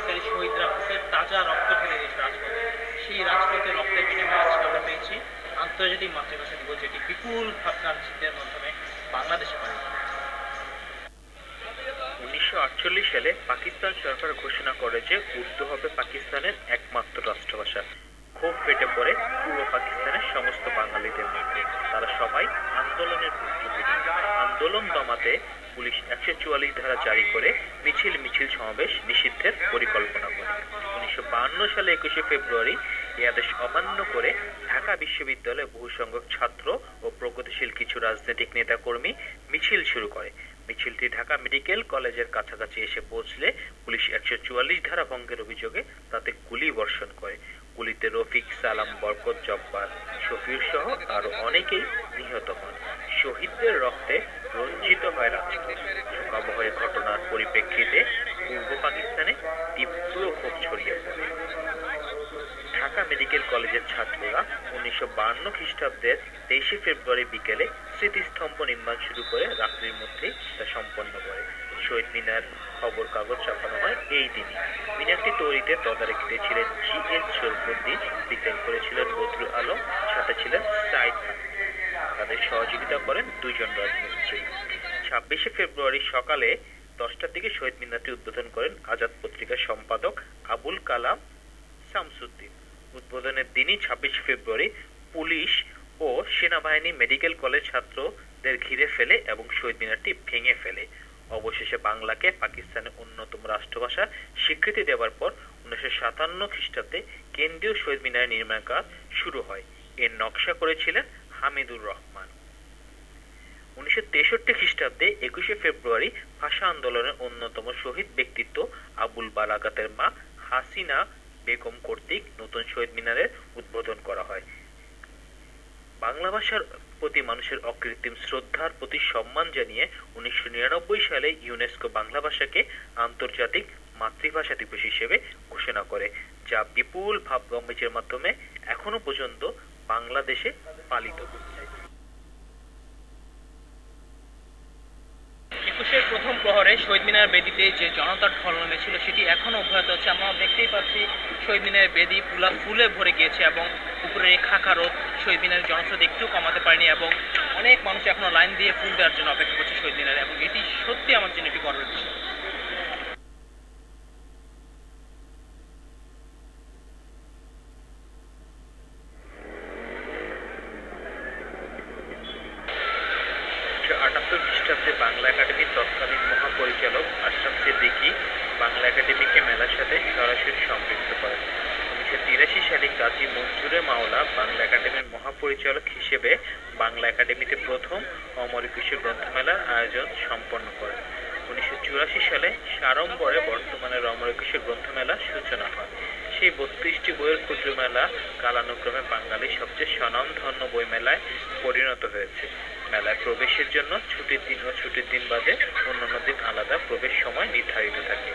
লড়াইকারী শহীদ রাজপথের তাজা রক্ত ঢেলে দিয়েছে রাজপথে। সেই রাজপথে রক্তের বিনিময়ে আজকে আমরা পেয়েছি আন্তর্জাতিক মাতৃভাষা দিবস, যেটি বিপুল ভাবনাচিন্তার মাধ্যমে বাংলাদেশে পালিত হচ্ছে। 1948 সালে পাকিস্তান সরকার ঘোষণা করে যে উর্দু হবে পাকিস্তানের একমাত্র রাষ্ট্রভাষা। ক্ষোভ ফেটে পড়ে পূর্ব পাকিস্তানের সমস্ত বাঙালিদের মধ্যে। তারা সবাই আন্দোলনের প্রস্তুতি নেয়। আন্দোলন দমাতে পুলিশ 144 ধারা জারি করে মিছিল সমাবেশ নিষিদ্ধের পরিকল্পনা করে। 1952 সালে 21শে ফেব্রুয়ারি এই আদেশ অমান্য করে ঢাকা বিশ্ববিদ্যালয়ে বহু সংখ্যক ছাত্র ও প্রগতিশীল কিছু রাজনৈতিক নেতাকর্মী মিছিল শুরু করে। মিছিলটি ঢাকা মেডিকেল কলেজের কাছাকাছি এসে পৌঁছলে পুলিশ 144 ধারা ভঙ্গের অভিযোগে তাতে গুলি বর্ষণ করে। গুলিতে রফিক, সালাম, বরকত, জব্বার, শফিউর সহ আরো অনেকেই নিহত হন। শহীদদের রক্তে রঞ্জিত হয় রাজপথ। শোকাবহ এ ঘটনার পরিপ্রেক্ষিতে পূর্ব পাকিস্তানে তীব্র ক্ষোভ ছড়িয়ে পড়ে। ঢাকা মেডিকেল কলেজের ছাত্ররা 1952 খ্রিস্টাব্দের 23শে ফেব্রুয়ারি বিকেলে স্মৃতিস্তম্ভ নির্মাণ শুরু করে রাত্রির মধ্যেই তা সম্পন্ন করে। শহীদ মিনার খবর কাগজ ছাপানো হয় এই দিনই। মিনারটি তৈরিতে তদারকিতে ছিলেন জি.এস. শরফুদ্দিন, ডিজাইন করেছিলেন বদরুল আলম, সাথে ছিলেন সাইদ খান। তাদের সহযোগিতা করেন দুইজন রাজমিস্ত্রি। 26শে ফেব্রুয়ারি সকালে 10টার দিকে শহীদ মিনারটি উদ্বোধন করেন আজাদ পত্রিকার সম্পাদক আবুল কালাম শামসুদ্দিন। উদ্বোধনের দিনই 26 ফেব্রুয়ারি পুলিশ ও সেনাবাহিনী মেডিকেল কলেজ ছাত্রদের ঘিরে ফেলে এবং শহীদ মিনারটি ভেঙে ফেলে। অবশেষে বাংলাকে পাকিস্তানের অন্যতম রাষ্ট্রভাষা স্বীকৃতি দেওয়ার পর 1957 খ্রিস্টাব্দে কেন্দ্রীয় শহীদ মিনারের নির্মাণ কাজ শুরু হয়। এর নকশা করেছিলেন হামিদুর রহমান। 1963 খ্রিস্টাব্দে 21শে ফেব্রুয়ারি ভাষা আন্দোলনের অন্যতম শহীদ ব্যক্তিত্ব আবুল বারাকাতের মা হাসিনা বেগম কর্তৃক নতুন শহীদ মিনারের উদ্বোধন করা হয়। বাংলা ভাষার প্রতি মানুষের অকৃত্রিম শ্রদ্ধার প্রতি সম্মান জানিয়ে 1999 সালে ইউনেস্কো বাংলা ভাষাকে আন্তর্জাতিক মাতৃভাষা দিবস হিসেবে ঘোষণা করে, যা বিপুল ভাবগম্ভীর্যের মাধ্যমে এখনো পর্যন্ত বাংলাদেশে পালিত হচ্ছে। একুশের প্রথম প্রহরে শহীদ মিনার বেদিতে যে জনতার ঢল নেমেছিল সেটি এখনো অব্যাহত আছে। আমরা দেখতেই পাচ্ছি শহীদ মিনারের বেদি ফুলে ভরে গিয়েছে এবং উপরে খাখা রোদ শহীদ মিনারের জনস্রোত একটু কমাতে পারেনি এবং অনেক মানুষ এখনো লাইন দিয়ে ফুল দেওয়ার জন্য অপেক্ষা করছে শহীদ মিনারে, এবং এটি সত্যি আমার জন্য একটি গর্বের বিষয়। আটাত্তর খ্রিস্টাব্দে বাংলা একাডেমির তৎকালীন মহাপরিচালক আশরাফ সিদ্দিকী বাংলা একাডেমিকে মেলার সাথে সরাসরি সম্পৃক্ত করেন। 1983 সালে কাজী মনজুরে মাওলা বাংলা একাডেমির মহাপরিচালক হিসেবে বাংলা একাডেমিতে প্রথম অমর একুশে গ্রন্থমেলার আয়োজন সম্পন্ন করেন। 1984 সালে সাড়ম্বরে বর্তমানের অমর একুশে গ্রন্থমেলার সূচনা হয়। সেই 32টি বইয়ের ক্ষুদ্র মেলা কালানুক্রমে বাঙালির সবচেয়ে স্বনামধন্য বইমেলায় পরিণত হয়েছে। মেলায় প্রবেশের জন্য ছুটির দিন ও ছুটির দিন বাদে অন্যান্য দিন আলাদা প্রবেশ সময় নির্ধারিত থাকে।